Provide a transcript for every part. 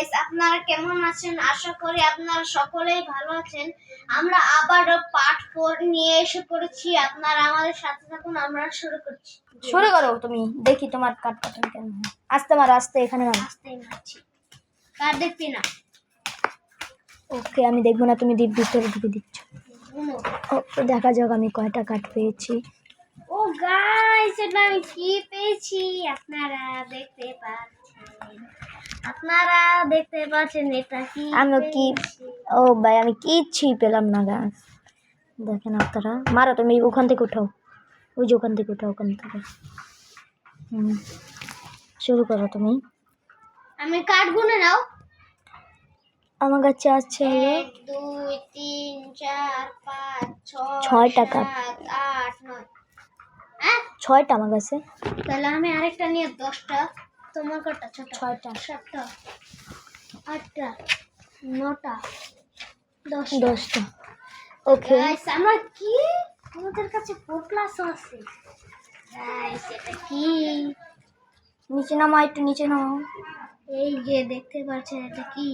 Guys, আপনারা কেমন আছেন? আশা করি আপনারা সকলেই ভালো আছেন। আমরা আবারও পার্ট 4 নিয়ে এসে পড়েছি। আপনারা আমাদের সাথে থাকুন। আমরা শুরু করছি। শুরু করো তুমি, দেখি তোমার কাট কাটন কেমন হয়। আস্তে মারো, আস্তে, এখানে মারো। আস্তেই মারছি। কার দেখবি না? ওকে, আমি দেখবো না, তুমি ভিতরে ঢুকে দিচ্ছ। ও দেখা যাক আমি কয়টা কাট পেয়েছি। ও গাইস, এটা আমি কি পেয়েছি আপনারা দেখতে পাচ্ছেন। এটা কি আমি কি, ও ভাই আমি কিচ্ছুই পেলাম না গাছ। দেখেন আপনারা, মারো তুমি, ওখান থেকে উঠাও, ওই যে ওখান থেকে উঠাও, ওখান থেকে। শুরু করো তুমি। আমি কাঠ গুনে নাও। আমার কাছে আছে 1 2 3 4 5 6 ছয়টা কাঠ, 7 8 9। হ্যাঁ, 6টা আমার কাছে। তাহলে আমি আরেকটা নিয়ে 10টা। তোমার কটা? 6টা 7টা 8টা 9টা 10টা। ওকে গাইস, আমরা কি, আমাদের কাছে 4 প্লাস আছে। গাইস, এটা কি? নিচে নামো, একটু নিচে নামো। এই যে দেখতে পাচ্ছেন, এটা কি?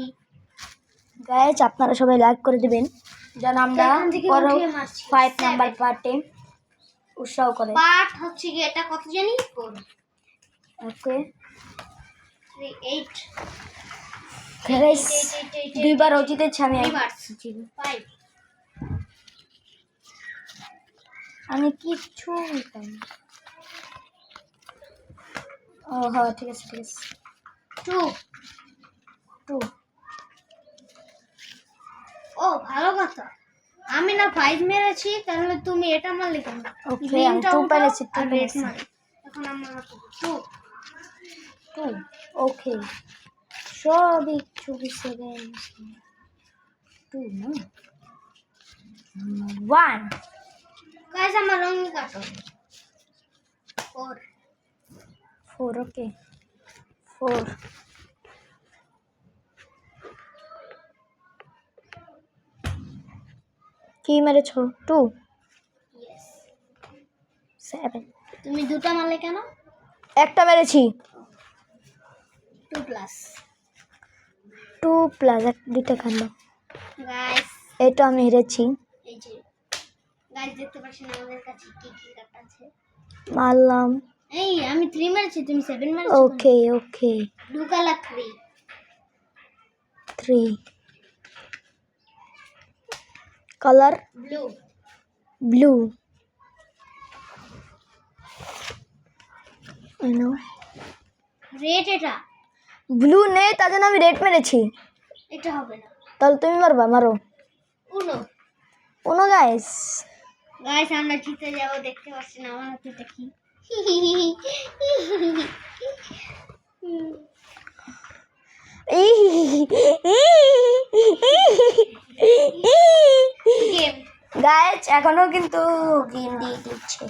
গাইস আপনারা সবাই লাইক করে দিবেন যেন আমরা এখান থেকে পরে উঠিয়ে মারছি। 5 নাম্বার পার্টে উৎসাহ করে। পার্ট হচ্ছে কি, এটা কত জানি? 4 ওকে 3 8 গাইস, দুইবার জিতেছি আমি, রিভার্স 5। আমি কিচ্ছু পাই না। ও হ্যাঁ, ঠিক আছে ঠিক আছে। 2 2 ও ভালো কথা, আমি না 5 মেরেছি, তাহলে তুমি এটা মারলে কেন? ওকে আমি 2 পেরেছি, 2 পেরেছি। এখন আমরা 2 ওকে সবই 24 সেকেন্ড। 2 না 1। গাইস, আমার রঙিন কাটো। 4 ওকে 4। কি মেরেছো? 2 ইয়েস। 7। তুমি দুটো মারলে কেন? একটা মেরেছি। 2 প্লাস 2 প্লাস 2টা খান্ডো। গাইস, এটা আমি হেরেছি। এই যে গাইস, দেখতে পাচ্ছেন আমাদের কাছে কি কি কাট আছে। মারলাম। এই আমি 3 মেরেছি, তুমি 7 মেরেছো। Okay okay blue colour 3 3 colour blue blue. No red. এটা ব্লু নেই, তার জন্য আমি রেড মেরেছি। এটা হবে না। তাহলে তুমি মারবা, মারো। উনো গাইস গাইস, আমরা জিতে যাব। দেখতে পাচ্ছেন আমার হাতে এটা কি? গেম। গাইস এখনো কিন্তু গেম দিয়ে দিচ্ছে।